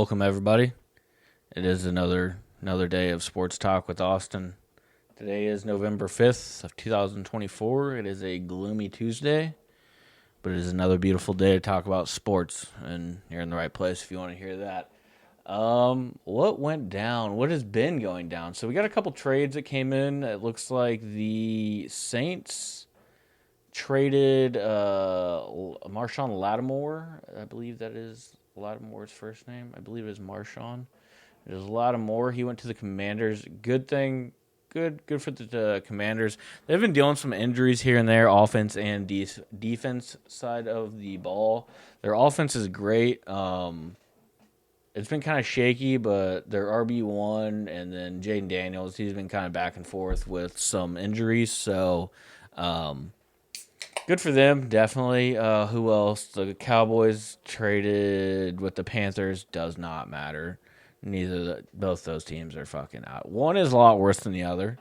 Welcome everybody. It is another day of sports talk with Austin. Today is November 5th of 2024. It is a gloomy Tuesday, but it is another beautiful day to talk about sports, and you're in the right place if you want to hear that. What went down? What has been going down? So we got a couple trades that came in. It looks like the Saints traded Marshawn Lattimore. I believe that is Lattimore's first name. I believe it is Marshawn. There's a lot of more. He went to the Commanders. Good thing. Good for the Commanders. They've been dealing some injuries here and there, offense and defense side of the ball. Their offense is great. It's been kind of shaky, but their RB1 and then Jaden Daniels, he's been kind of back and forth with some injuries. So, good for them, definitely. Who else? The Cowboys traded with the Panthers. Does not matter. Both those teams are fucking out. One is a lot worse than the other.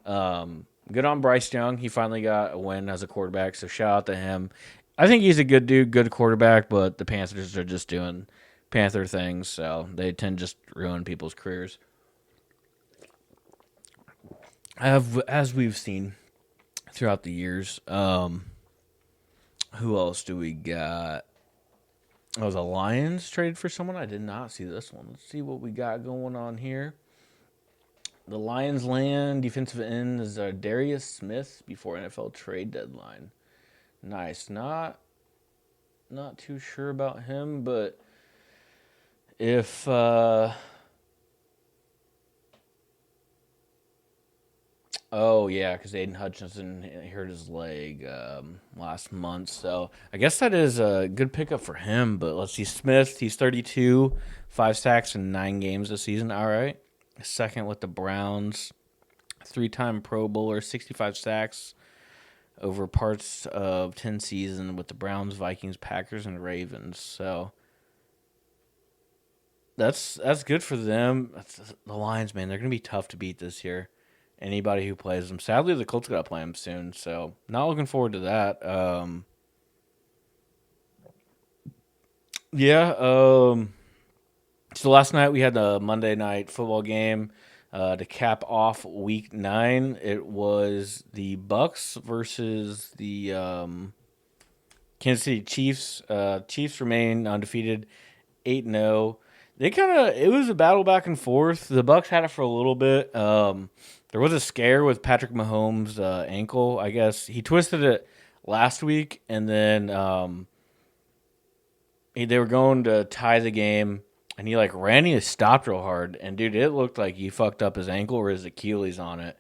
Good on Bryce Young. He finally got a win as a quarterback, so shout out to him. I think he's a good dude, good quarterback, but the Panthers are just doing Panther things, so they tend to just ruin people's careers. As we've seen throughout the years. Who else do we got? Oh, the Lions traded for someone. I did not see this one. Let's see what we got going on here. The Lions land defensive end is Darius Smith before NFL trade deadline. Nice. Not too sure about him, but if oh yeah, because Aiden Hutchinson hurt his leg last month, so I guess that is a good pickup for him. But let's see, Smith, he's 32, 5 sacks in 9 games this season. All right, second with the Browns, 3-time Pro Bowler, 65 sacks over parts of 10 seasons with the Browns, Vikings, Packers, and Ravens. So that's good for them. The Lions, man, they're gonna be tough to beat this year. Anybody who plays them. Sadly, the Colts got to play them soon, so not looking forward to that. Yeah. So last night we had the Monday night football game to cap off Week 9. It was the Bucks versus the Kansas City Chiefs. Chiefs remain undefeated, 8-0. It was a battle back and forth. The Bucks had it for a little bit. There was a scare with Patrick Mahomes' ankle. I guess he twisted it last week, and then they were going to tie the game, and he ran. He stopped real hard, and dude, it looked like he fucked up his ankle or his Achilles on it.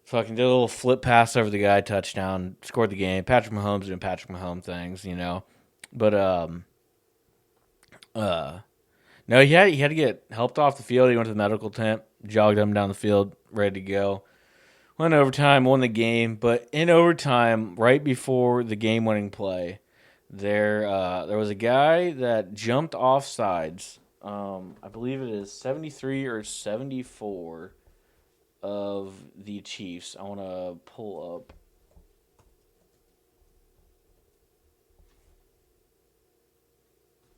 Fucking did a little flip pass over the guy, touchdown, scored the game. Patrick Mahomes doing Patrick Mahomes things, But no, he had to get helped off the field. He went to the medical tent, jogged him down the field, ready to go. Went overtime, won the game, but in overtime, right before the game-winning play, there was a guy that jumped off sides. I believe it is 73 or 74 of the Chiefs. I want to pull up.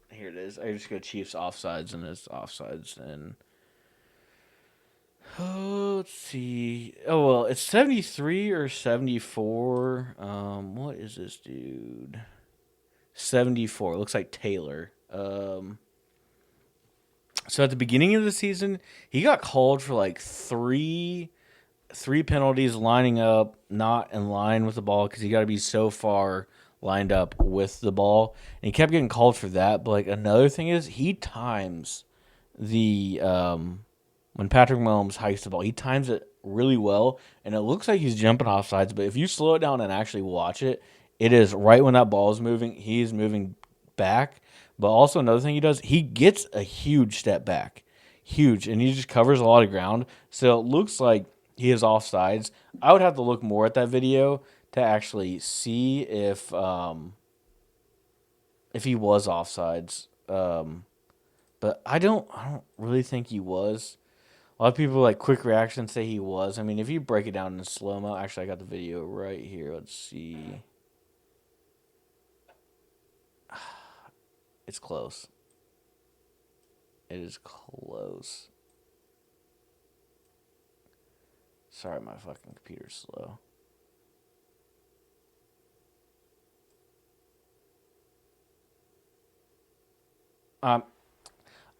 Here it is. I just go Chiefs offsides, and it's offsides, and oh, let's see. Oh well, it's 73 or 74. What is this dude? 74. Looks like Taylor. So at the beginning of the season, he got called for three penalties lining up, not in line with the ball because he got to be so far lined up with the ball, and he kept getting called for that. But another thing is he times the when Patrick Mahomes hikes the ball, he times it really well, and it looks like he's jumping off sides. But if you slow it down and actually watch it, it is right when that ball is moving, he's moving back. But also another thing he does, he gets a huge step back, huge, and he just covers a lot of ground. So it looks like he is off sides. I would have to look more at that video to actually see if he was offsides. But I don't really think he was. A lot of people quick reaction say he was. I mean, if you break it down in slow mo, actually, I got the video right here. Let's see. It's close. It is close. Sorry, my fucking computer's slow. Um,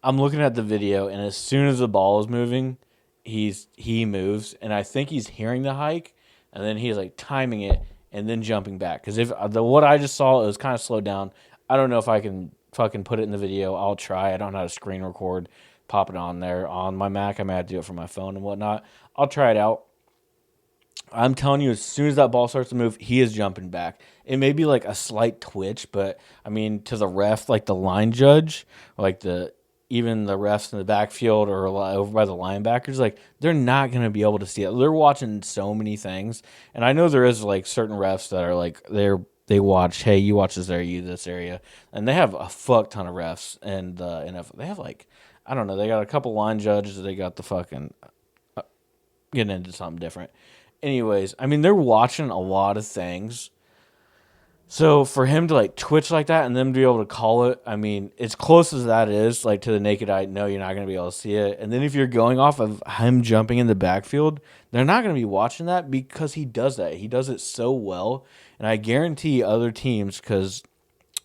I'm looking at the video, and as soon as the ball is moving, he moves, and I think he's hearing the hike, and then he's like timing it and then jumping back. Because if the what I just saw, it was kind of slowed down. I don't know if I can fucking put it in the video. I'll try. I don't know how to screen record, pop it on there on my Mac. I might have to do it from my phone and whatnot. I'll try it out. I'm telling you, as soon as that ball starts to move, he is jumping back. It may be like a slight twitch, but I mean, to the ref, like the line judge, like the even the refs in the backfield or over by the linebackers, like they're not going to be able to see it. They're watching so many things, and I know there is like certain refs that are like they watch. Hey, you watch this area, you this area, and they have a fuck ton of refs, and they have like I don't know, they got a couple line judges. They got the fucking getting into something different. Anyways, I mean, they're watching a lot of things. So for him to like twitch like that and them to be able to call it, I mean, as close as that is, like to the naked eye, no, you're not going to be able to see it. And then if you're going off of him jumping in the backfield, they're not going to be watching that because he does that. He does it so well. And I guarantee other teams, because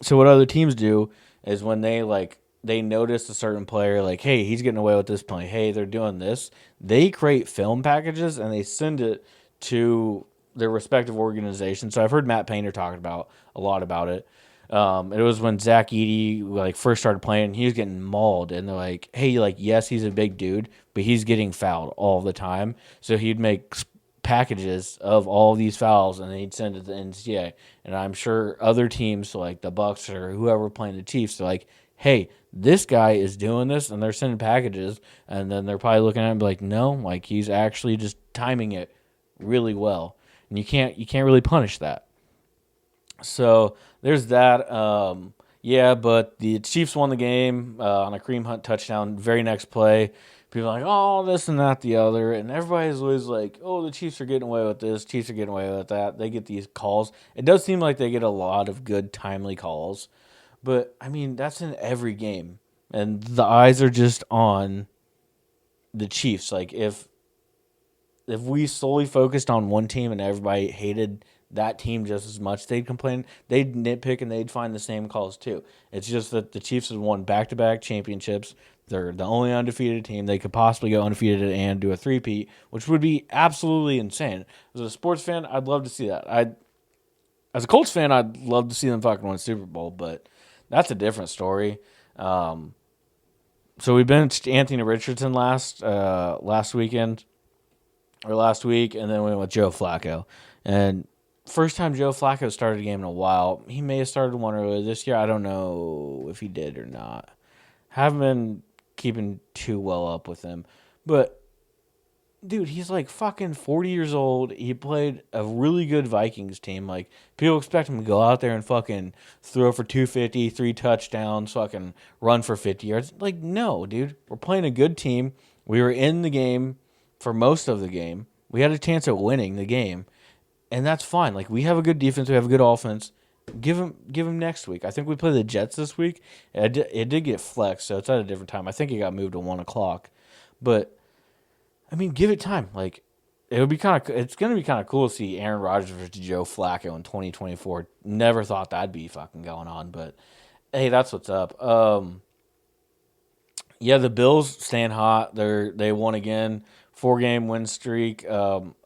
so what other teams do is when they notice a certain player, like, hey, he's getting away with this play. Hey, they're doing this. They create film packages and they send it to their respective organizations. So I've heard Matt Painter talking about a lot about it. It was when Zach Edey like first started playing, he was getting mauled, and they're like, "Hey, like yes, he's a big dude, but he's getting fouled all the time." So he'd make packages of all these fouls, and then he'd send it to the NCAA. And I'm sure other teams, so like the Bucks or whoever playing the Chiefs, are like, "Hey, this guy is doing this," and they're sending packages, and then they're probably looking at him like, "No, like he's actually just timing it really well." And you can't really punish that. So there's that. Yeah, but the Chiefs won the game on a Kareem Hunt touchdown. Very next play, people are like, oh, this and that, the other, and everybody's always like, oh, the Chiefs are getting away with this, Chiefs are getting away with that. They get these calls. It does seem like they get a lot of good, timely calls, but I mean that's in every game, and the eyes are just on the Chiefs. Like if we solely focused on one team and everybody hated that team just as much, they'd complain, they'd nitpick, and they'd find the same calls too. It's just that the Chiefs have won back-to-back championships. They're the only undefeated team. They could possibly go undefeated and do a three-peat, which would be absolutely insane. As a sports fan, I'd love to see that. As a Colts fan, I'd love to see them fucking win a Super Bowl, but that's a different story. So we benched Anthony Richardson last weekend or last week, and then we went with Joe Flacco. And first time Joe Flacco started a game in a while. He may have started one earlier this year. I don't know if he did or not. Haven't been keeping too well up with him. But, dude, he's like fucking 40 years old. He played a really good Vikings team. Like, people expect him to go out there and fucking throw for 250, 3 touchdowns, fucking run for 50 yards. Like, no, dude. We're playing a good team. We were in the game for most of the game. We had a chance at winning the game, and that's fine. Like, we have a good defense, we have a good offense. Give him next week. I think we play the Jets this week. It did get flexed, so it's at a different time. I think it got moved to 1:00. But I mean, give it time. Like, it's going to be kind of cool to see Aaron Rodgers versus Joe Flacco in 2024. Never thought that'd be fucking going on, but hey, that's what's up. Yeah, the Bills staying hot. They won again. 4-game win streak.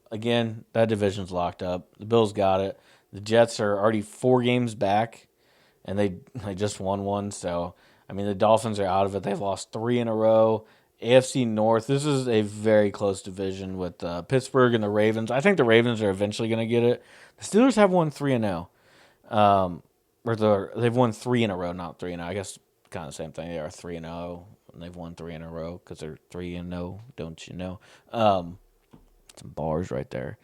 Again, that division's locked up. The Bills got it. The Jets are already 4 games back, and they just won one. So, I mean, the Dolphins are out of it. They've lost 3 in a row. AFC North, this is a very close division with Pittsburgh and the Ravens. I think the Ravens are eventually going to get it. The Steelers have won 3-0. They've won 3 in a row, not 3-0. I guess kind of the same thing. They are 3-0. And they've won 3 in a row because they're 3-0, don't you know? Some bars right there.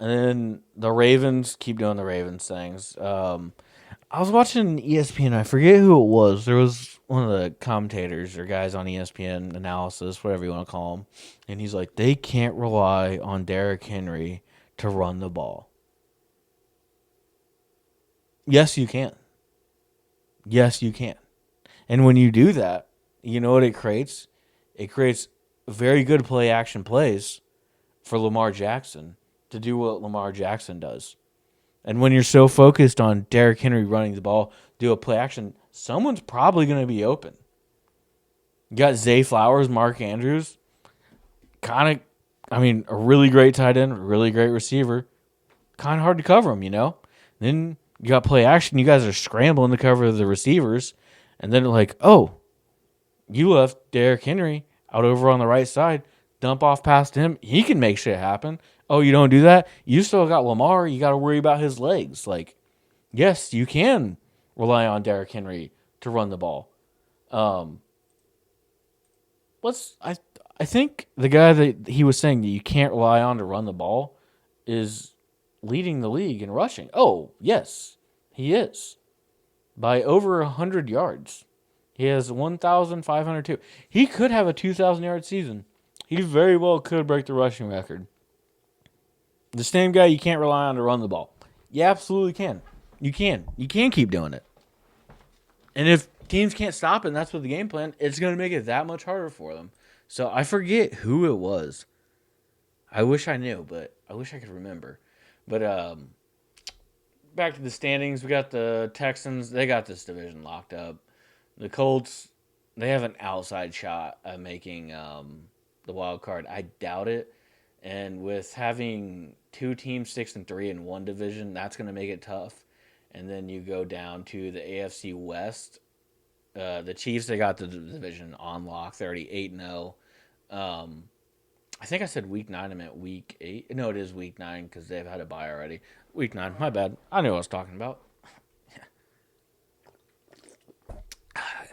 And then the Ravens keep doing the Ravens things. I was watching ESPN. I forget who it was. There was one of the commentators or guys on ESPN analysis, whatever you want to call him, and he's like, they can't rely on Derrick Henry to run the ball. Yes, you can. Yes, you can. And when you do that, You know what it creates? It creates very good play action plays for Lamar Jackson to do what Lamar Jackson does. And when you're so focused on Derrick Henry running the ball, do a play action, someone's probably going to be open. You got Zay Flowers, Mark Andrews, a really great tight end, really great receiver. Kind of hard to cover them. Then you got play action. You guys are scrambling to cover the receivers. And then like, oh, you left Derrick Henry out over on the right side. Dump off past him. He can make shit happen. Oh, you don't do that? You still got Lamar. You got to worry about his legs. Like, yes, you can rely on Derrick Henry to run the ball. I think the guy that he was saying that you can't rely on to run the ball is leading the league in rushing. Oh, yes, he is. By over 100 yards. He has 1,502. He could have a 2,000-yard season. He very well could break the rushing record. The same guy you can't rely on to run the ball. You absolutely can. You can. You can keep doing it. And if teams can't stop it, and that's what the game plan, it's going to make it that much harder for them. So I forget who it was. I wish I knew, but I wish I could remember. But back to the standings. We got the Texans. They got this division locked up. The Colts, they have an outside shot at making the wild card. I doubt it. And with having two teams 6-3 in one division, that's going to make it tough. And then you go down to the AFC West. The Chiefs, they got the division on lock. They're already 8-0. I think I said week 9. I meant week 8. No, it is week 9 because they've had a bye already. Week 9. My bad. I knew what I was talking about.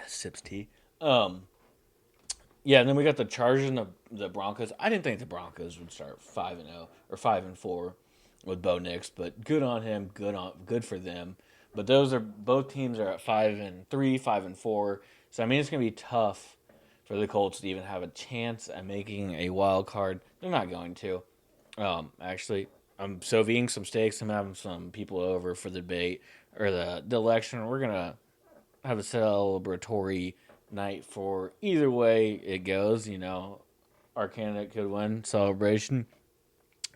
Sips tea. Yeah, and then we got the Chargers and the Broncos. I didn't think the Broncos would start 5-0 or 5-4 with Bo Nix, but good on him. Good for them. But both teams are at 5-3, 5-4. So I mean, it's gonna be tough for the Colts to even have a chance at making a wild card. They're not going to. Actually, I'm eating some steaks. I'm having some people over for the debate or the election. We're gonna have a celebratory night for either way it goes. Our candidate could win, celebration.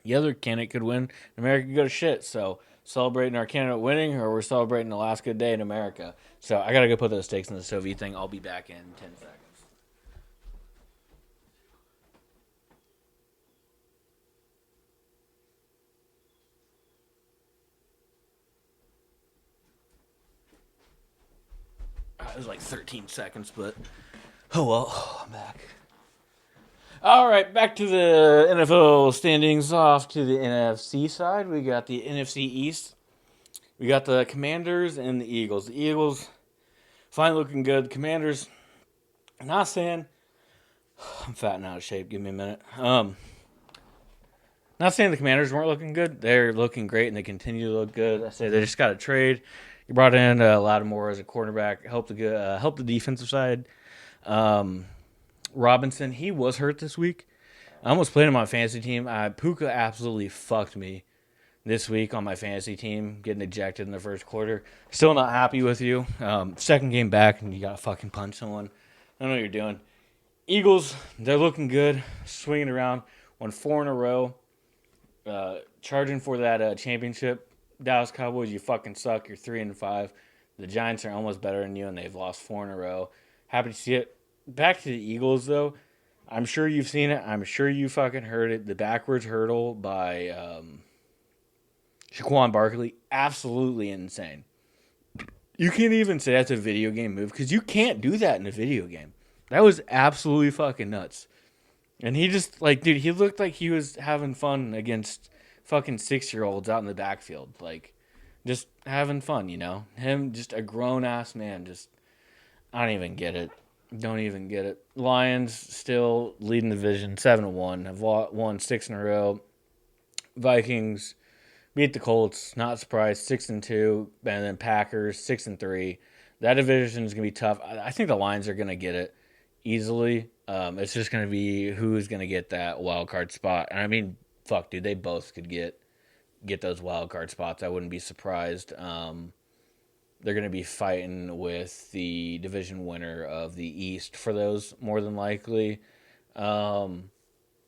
The other candidate could win, America could go to shit. So celebrating our candidate winning, or we're celebrating the last good day in America. So I gotta go put those steaks in the Soviet thing. I'll be back in 10 seconds. It was like 13 seconds, but oh well, I'm back. All right, back to the NFL standings. Off to the NFC side, we got the NFC East. We got the Commanders and the Eagles. The Eagles, finally looking good. The Commanders, not saying I'm fat and out of shape. Give me a minute. Not saying the Commanders weren't looking good. They're looking great, and they continue to look good. I say they just got a trade. You brought in Lattimore as a quarterback, help the defensive side. Robinson, he was hurt this week. I almost played him on my fantasy team. Puka absolutely fucked me this week on my fantasy team, getting ejected in the first quarter. Still not happy with you. Second game back, and you got to fucking punch someone. I don't know what you're doing. Eagles, they're looking good, swinging around. Won 4 in a row. Charging for that championship. Dallas Cowboys, you fucking suck. You're 3-5. The Giants are almost better than you, and they've lost 4 in a row. Happy to see it. Back to the Eagles, though. I'm sure you've seen it. I'm sure you fucking heard it. The backwards hurdle by Shaquan Barkley, absolutely insane. You can't even say that's a video game move because you can't do that in a video game. That was absolutely fucking nuts. And he just, dude, he looked like he was having fun against fucking 6-year-olds out in the backfield. Just having fun, Him, just a grown-ass man. I don't even get it. Don't even get it. Lions still leading the division 7-1. Have won 6 in a row. Vikings beat the Colts. Not surprised. 6-2. And then Packers 6-3. That division is going to be tough. I think the Lions are going to get it easily. It's just going to be who's going to get that wild card spot. And I mean, fuck, dude, they both could get those wild card spots. I wouldn't be surprised. They're going to be fighting with the division winner of the East for those, more than likely. Um,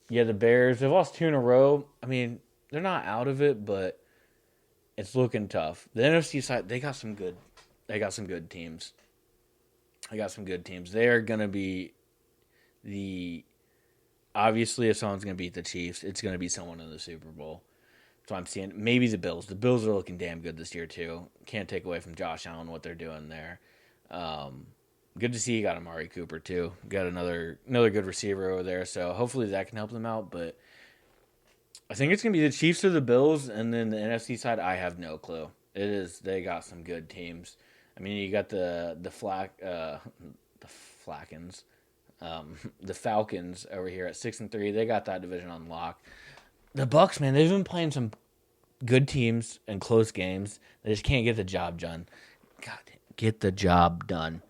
yeah, the Bears, they've lost two in a row. I mean, they're not out of it, but it's looking tough. The NFC side, they got some good teams. They got some good teams. They are going to be the obviously if someone's going to beat the Chiefs, it's going to be someone in the Super Bowl. So I'm seeing maybe the Bills. The Bills are looking damn good this year too. Can't take away from Josh Allen what they're doing there. Um, Good to see you got Amari Cooper too. Got another good receiver over there. So hopefully that can help them out. But I think it's gonna be the Chiefs or the Bills, and then the NFC side. I have no clue. It is they got some good teams. I mean, you got the Flackens, the Falcons over here at 6-3. They got that division on lock. The Bucks, man, they've been playing some good teams and close games. They just can't get the job done. God, get the job done.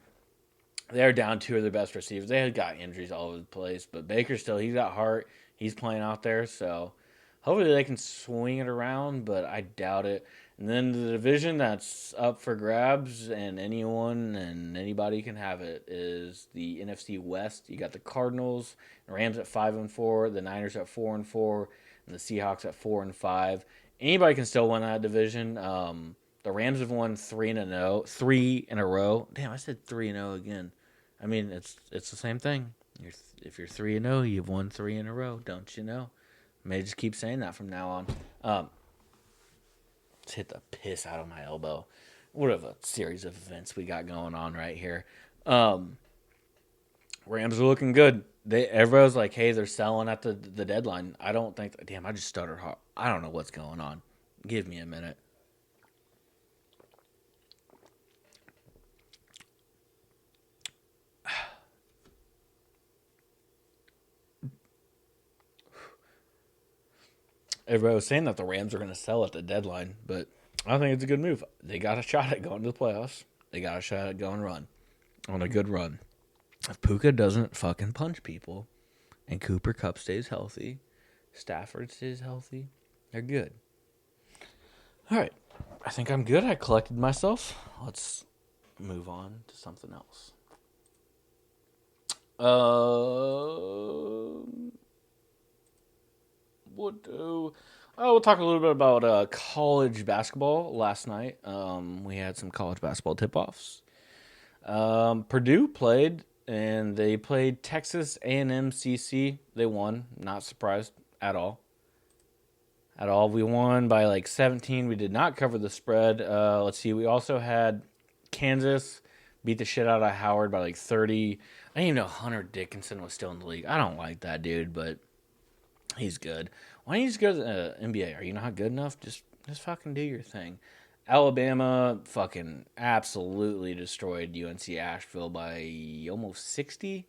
They're down two of their best receivers. They had got injuries all over the place, but Baker still, he's got heart. He's playing out there, so hopefully they can swing it around, but I doubt it. And then the division that's up for grabs and anyone and anybody can have it is the NFC West. You got the Cardinals, Rams at 5-4, the Niners at 4-4, and the Seahawks at 4-5. Anybody can still win that division. The Rams have won 3-0, 3 in a row. Damn, I said 3-0 again. I mean, it's the same thing. If you're 3-0, you've won 3 in a row, don't you know? May just keep saying that from now on. Let's hit the piss out of my elbow. What a series of events we got going on right here. Um, Rams are looking good. Everybody's like, hey, they're selling at the deadline. I don't think. Damn, I just stuttered hard. I don't know what's going on. Give me a minute. Everybody was saying that the Rams are going to sell at the deadline, but I think it's a good move. They got a shot at going to the playoffs. They got a shot at going on a good run. If Puka doesn't fucking punch people and Cooper Kupp stays healthy, Stafford stays healthy, they're good. All right. I think I'm good. I collected myself. Let's move on to something else. What do? Oh, we'll talk a little bit about college basketball last night. We had some college basketball tip-offs. Purdue played, and they played Texas A&M CC. They won. Not surprised at all. At all. We won by like 17. We did not cover the spread. Let's see. We also had Kansas beat the shit out of Howard by like 30. I didn't even know Hunter Dickinson was still in the league. I don't like that dude, but he's good. Why don't you just go to the NBA? Are you not good enough? Just fucking do your thing. Alabama fucking absolutely destroyed UNC Asheville by almost 60.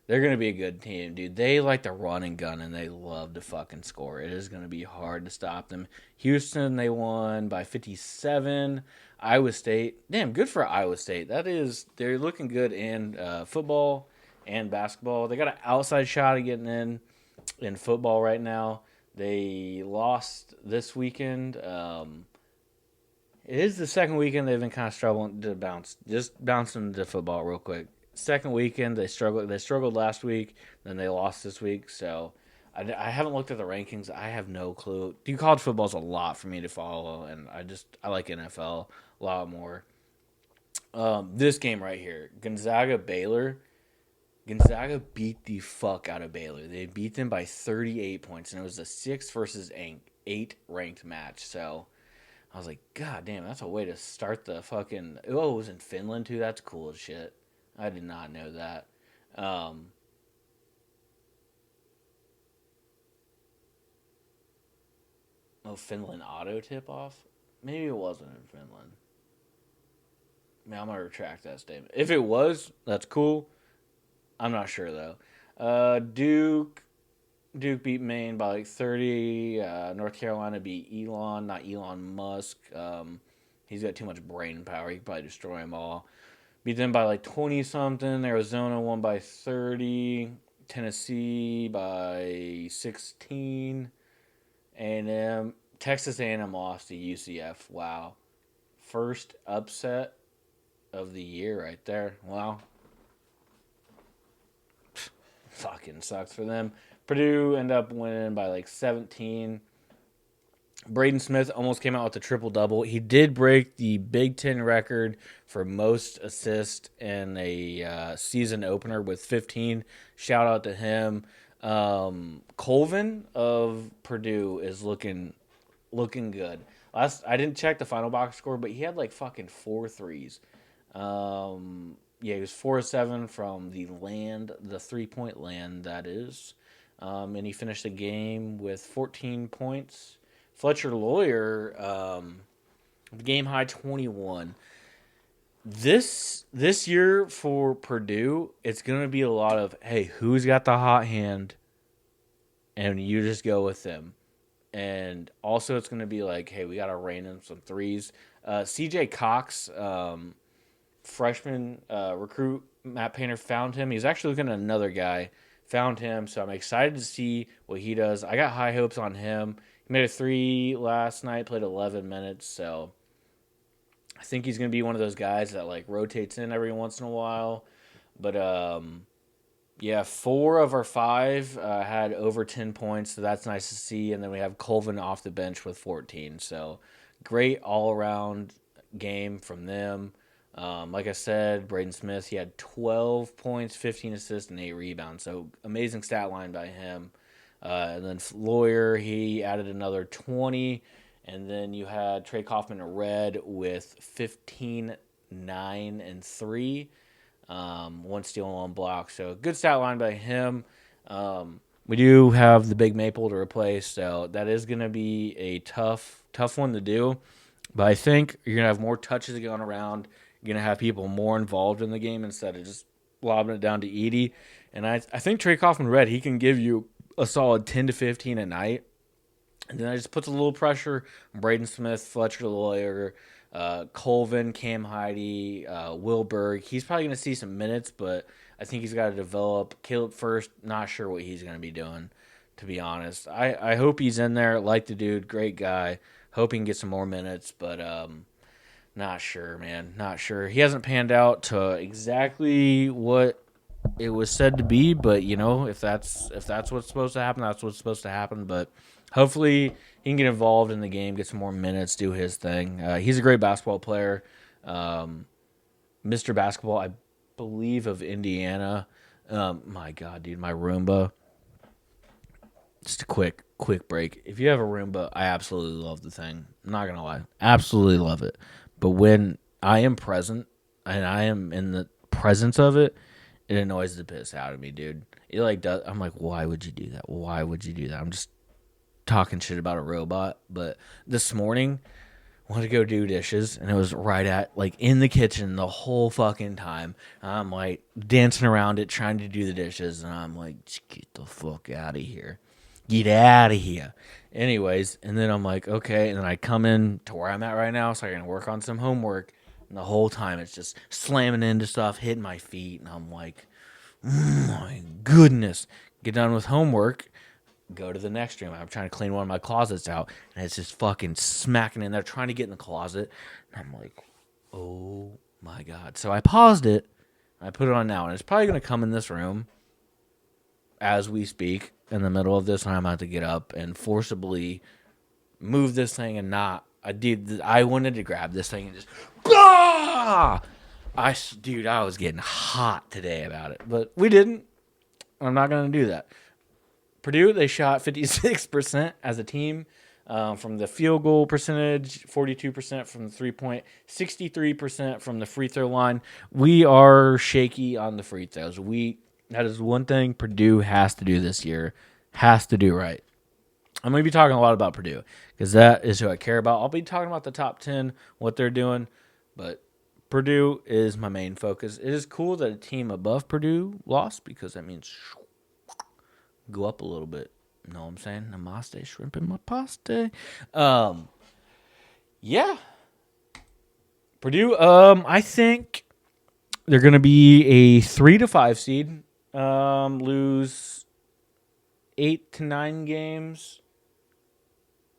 They're going to be a good team, dude. They like to run and gun, and they love to fucking score. It is going to be hard to stop them. Houston, they won by 57. Iowa State, damn, good for Iowa State. They're looking good in football and basketball. They got an outside shot of getting in football right now. They lost this weekend. It is the second weekend they've been kind of struggling to bounce. Just bouncing to football real quick. Second weekend they struggled. They struggled last week. Then they lost this week. So I haven't looked at the rankings. I have no clue. Dude, college football is a lot for me to follow, and I like NFL a lot more. This game right here, Gonzaga Baylor. Gonzaga beat the fuck out of Baylor. They beat them by 38 points, and it was a 6 versus 8 ranked match. So I was like, God damn, that's a way to start the fucking. Oh, it was in Finland too. That's cool as shit. I did not know that. Um, Finland auto tip off. Maybe it wasn't in Finland. Man, I'm gonna retract that statement. If it was, that's cool. I'm not sure though. Duke beat Maine by like 30. North Carolina beat Elon, not Elon Musk. He's got too much brain power. He could probably destroy them all. Beat them by like 20 something. Arizona won by 30. Tennessee by 16. A&M. Texas A&M lost to UCF. Wow. First upset of the year right there. Wow. Fucking sucks for them. Purdue ended up winning by like 17. Braden Smith almost came out with a triple double. He did break the Big Ten record for most assists in a season opener with 15. Shout out to him. Colvin of Purdue is looking good. I didn't check the final box score, but he had like fucking 4 threes. Yeah, he was 4 of 7 from the 3-point land, that is. And he finished the game with 14 points. Fletcher Lawyer, game high 21. This year for Purdue, it's gonna be a lot of, hey, who's got the hot hand, and you just go with them. And also, it's gonna be like, hey, we gotta rein in some threes. C.J. Cox, freshman recruit, Matt Painter found him. He's actually looking at another guy. Found him, so I'm excited to see what he does. I got high hopes on him. He made a 3 last night, played 11 minutes, so I think he's going to be one of those guys that like rotates in every once in a while. But yeah, 4 of our 5 had over 10 points, so that's nice to see. And then we have Colvin off the bench with 14. So great all around game from them. Like I said, Braden Smith, he had 12 points, 15 assists, and 8 rebounds. So amazing stat line by him. And then Lawyer, he added another 20. And then you had Trey Kaufman Red with 15, 9, and 3. 1 steal and 1 block. So good stat line by him. We do have the Big Maple to replace, so that is going to be a tough one to do. But I think you're going to have more touches going around. You're going to have people more involved in the game instead of just lobbing it down to Edie. And I think Trey Kaufman Red, he can give you a solid 10 to 15 a night. And then I just puts a little pressure on Braden Smith, Fletcher Lawyer, Colvin, Cam Heidi, Wilberg. He's probably going to see some minutes, but I think he's got to develop. Caleb First, not sure what he's going to be doing, to be honest. I hope he's in there. Like the dude, great guy. Hope he can get some more minutes, but not sure, man. Not sure. He hasn't panned out to exactly what it was said to be, but you know, if that's what's supposed to happen, that's what's supposed to happen. But hopefully he can get involved in the game, get some more minutes, do his thing. He's a great basketball player. Mr. Basketball, I believe, of Indiana. My God, dude, my Roomba. Just a quick break. If you have a Roomba, I absolutely love the thing. I'm not going to lie. Absolutely love it. But when I am present and I am in the presence of it, it annoys the piss out of me, dude. It like does. I'm like, why would you do that? Why would you do that? I'm just talking shit about a robot. But this morning, I wanted to go do dishes, and it was right at like in the kitchen the whole fucking time. I'm like dancing around it, trying to do the dishes, and I'm like, just get the fuck out of here. Get out of here. Anyways, and then I'm like, okay, and then I come in to where I'm at right now, so I can work on some homework. And the whole time it's just slamming into stuff, hitting my feet, and I'm like, my goodness. Get done with homework, go to the next room. I'm trying to clean one of my closets out, and it's just fucking smacking in there, trying to get in the closet. And I'm like, oh my God. So I paused it, and I put it on now, and it's probably going to come in this room as we speak in the middle of this, and I'm about to get up and forcibly move this thing and not. I wanted to grab this thing and just, ah! Dude, I was getting hot today about it, but we didn't. I'm not going to do that. Purdue, they shot 56% as a team from the field goal percentage, 42% from the 3-point, 63% from the free throw line. We are shaky on the free throws. That is one thing Purdue has to do this year, has to do right. I'm going to be talking a lot about Purdue because that is who I care about. I'll be talking about the top 10, what they're doing, but Purdue is my main focus. It is cool that a team above Purdue lost because that means go up a little bit. You know what I'm saying? Namaste, shrimp in my pasta. Yeah. Purdue, I think they're going to be a 3 to 5 seed. Lose 8 to 9 games.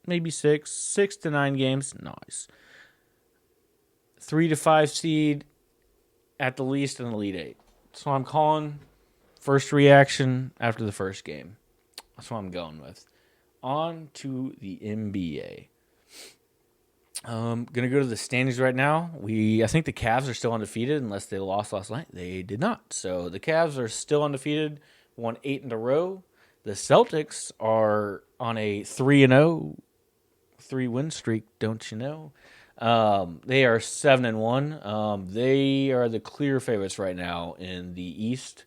Maybe 6 to 9 games. Nice. 3 to 5 seed. at the least an Elite Eight. So I'm calling first reaction after the first game. That's what I'm going with. On to the NBA. Gonna go to the standings right now. I think the Cavs are still undefeated unless they lost last night. They did not. So the Cavs are still undefeated, won 8 in a row. The Celtics are on a 3-0, 3-win streak. Don't you know? They are 7-1. They are the clear favorites right now in the East.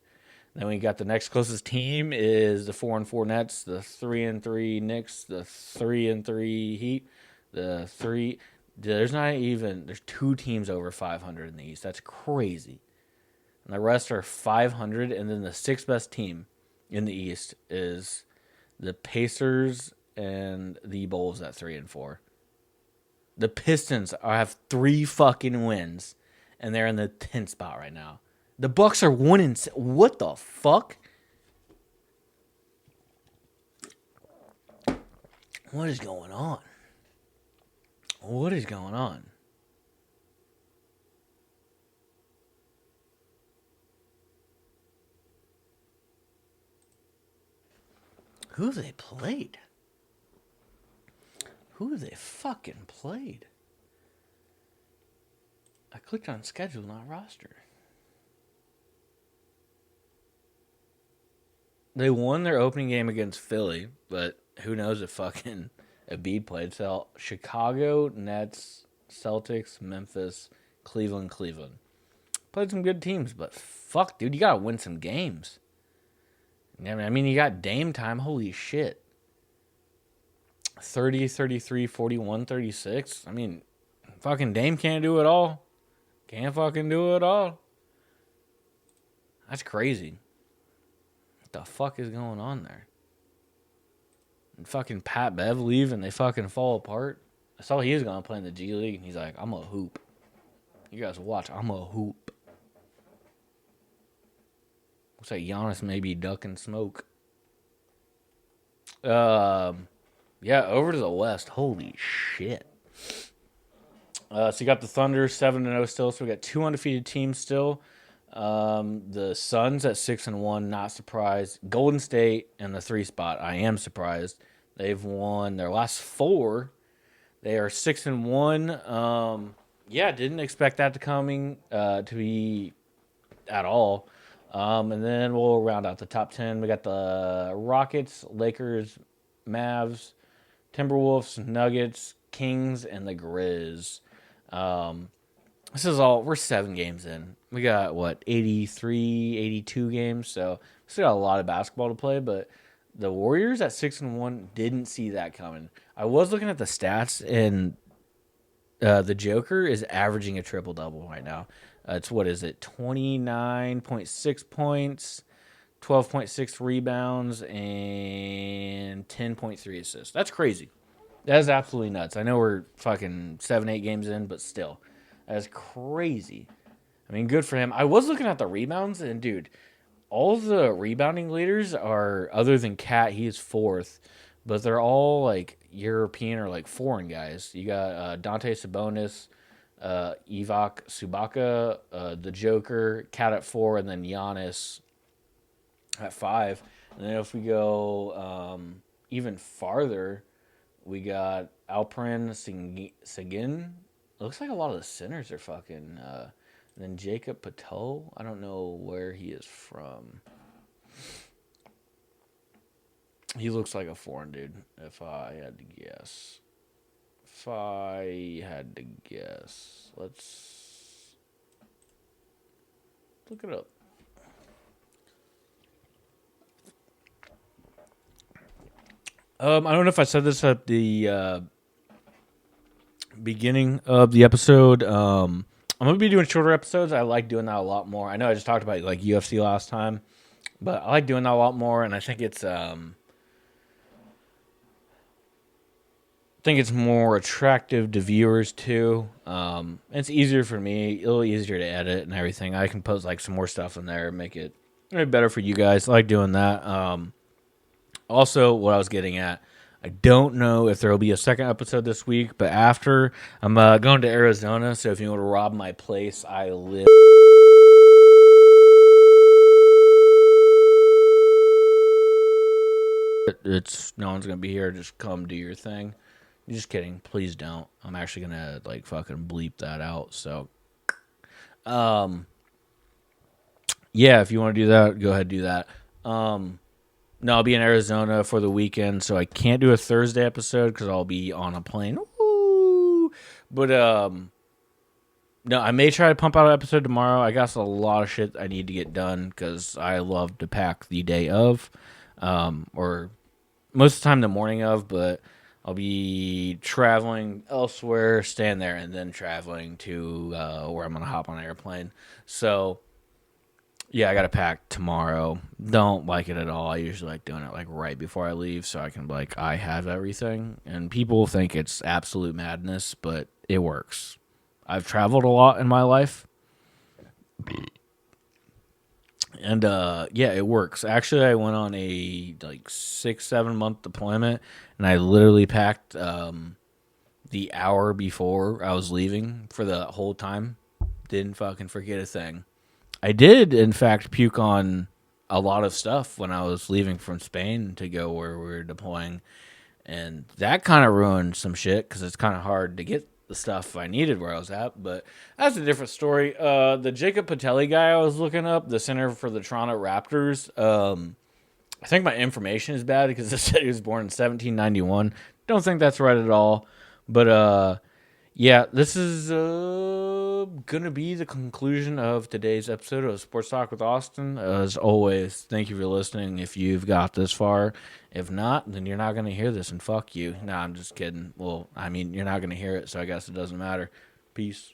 Then we got the next closest team is the 4-4 Nets, the 3-3 Knicks, the 3-3 Heat, the three. There's 2 teams over 500 in the East. That's crazy. And the rest are 500, and then the 6th best team in the East is the Pacers and the Bulls at 3-4. The Pistons have 3 fucking wins, and they're in the 10th spot right now. The Bucks are 1 what the fuck? What is going on? What is going on? Who have they played? Who have they fucking played? I clicked on schedule, not roster. They won their opening game against Philly, but who knows if fucking Embiid played. So Chicago, Nets, Celtics, Memphis, Cleveland. Played some good teams, but fuck, dude, you gotta win some games. I mean, you got Dame time. Holy shit. 30, 33, 41, 36. I mean, fucking Dame can't do it all. Can't fucking do it all. That's crazy. What the fuck is going on there? And fucking Pat Bev leave and they fucking fall apart. I saw he was going to play in the G League and he's like, I'm a hoop. You guys watch, I'm a hoop. Looks like Giannis may be ducking smoke. Yeah, over to the West. Holy shit. So you got the Thunder 7-0 still. So we got 2 undefeated teams still. The Suns at 6-1, not surprised. Golden State in the 3 spot. I am surprised. They've won their last 4. They are 6-1. Yeah, didn't expect that to be at all. And then we'll round out the top 10. We got the Rockets, Lakers, Mavs, Timberwolves, Nuggets, Kings, and the Grizz. This is all, we're 7 games in. We got, 83, 82 games, so we still got a lot of basketball to play, but the Warriors at 6-1 didn't see that coming. I was looking at the stats, and the Joker is averaging a triple-double right now. It's, 29.6 points, 12.6 rebounds, and 10.3 assists. That's crazy. That is absolutely nuts. I know we're fucking 7-8 games in, but still. That is crazy. I mean, good for him. I was looking at the rebounds, and dude, all the rebounding leaders are, other than Kat, he is 4th, but they're all like European or like foreign guys. You got Dante Sabonis, Ivak Subaka, the Joker, Kat at 4, and then Giannis at 5. And then if we go even farther, we got Alperen Sengun. It looks like a lot of the centers are fucking. And then Jacob Patel. I don't know where he is from. He looks like a foreign dude, if I had to guess. Let's look it up. I don't know if I said this at the beginning of the episode. I'm going to be doing shorter episodes. I like doing that a lot more. I know I just talked about like UFC last time, but I like doing that a lot more, and I think it's more attractive to viewers too. It's easier for me, a little easier to edit and everything. I can post like some more stuff in there and make it better for you guys. I like doing that. Also, what I was getting at, I don't know if there will be a second episode this week, but after I'm going to Arizona, so if you want to rob my place, I live It's no one's gonna be here. Just come do your thing. Just kidding. Please don't. I'm actually gonna like fucking bleep that out. So, um, yeah, if you want to do that, go ahead and do that. No, I'll be in Arizona for the weekend, so I can't do a Thursday episode because I'll be on a plane. Woo! But no, I may try to pump out an episode tomorrow. I got a lot of shit I need to get done because I love to pack the day of, or most of the time the morning of. But I'll be traveling elsewhere, staying there, and then traveling to where I'm gonna hop on an airplane. So yeah, I got to pack tomorrow. Don't like it at all. I usually like doing it like right before I leave so I can like I have everything. And people think it's absolute madness, but it works. I've traveled a lot in my life. And yeah, it works. Actually, I went on a like 6-7 month deployment and I literally packed the hour before I was leaving for the whole time. Didn't fucking forget a thing. I did, in fact, puke on a lot of stuff when I was leaving from Spain to go where we were deploying. And that kind of ruined some shit because it's kind of hard to get the stuff I needed where I was at. But that's a different story. The Jacob Patelli guy I was looking up, the center for the Toronto Raptors, I think my information is bad because it said he was born in 1791. Don't think that's right at all. But yeah, this is going to be the conclusion of today's episode of Sports Talk with Austin. As always, thank you for listening if you've got this far. If not, then you're not going to hear this, and fuck you. Nah, I'm just kidding. Well, I mean, you're not going to hear it, so I guess it doesn't matter. Peace.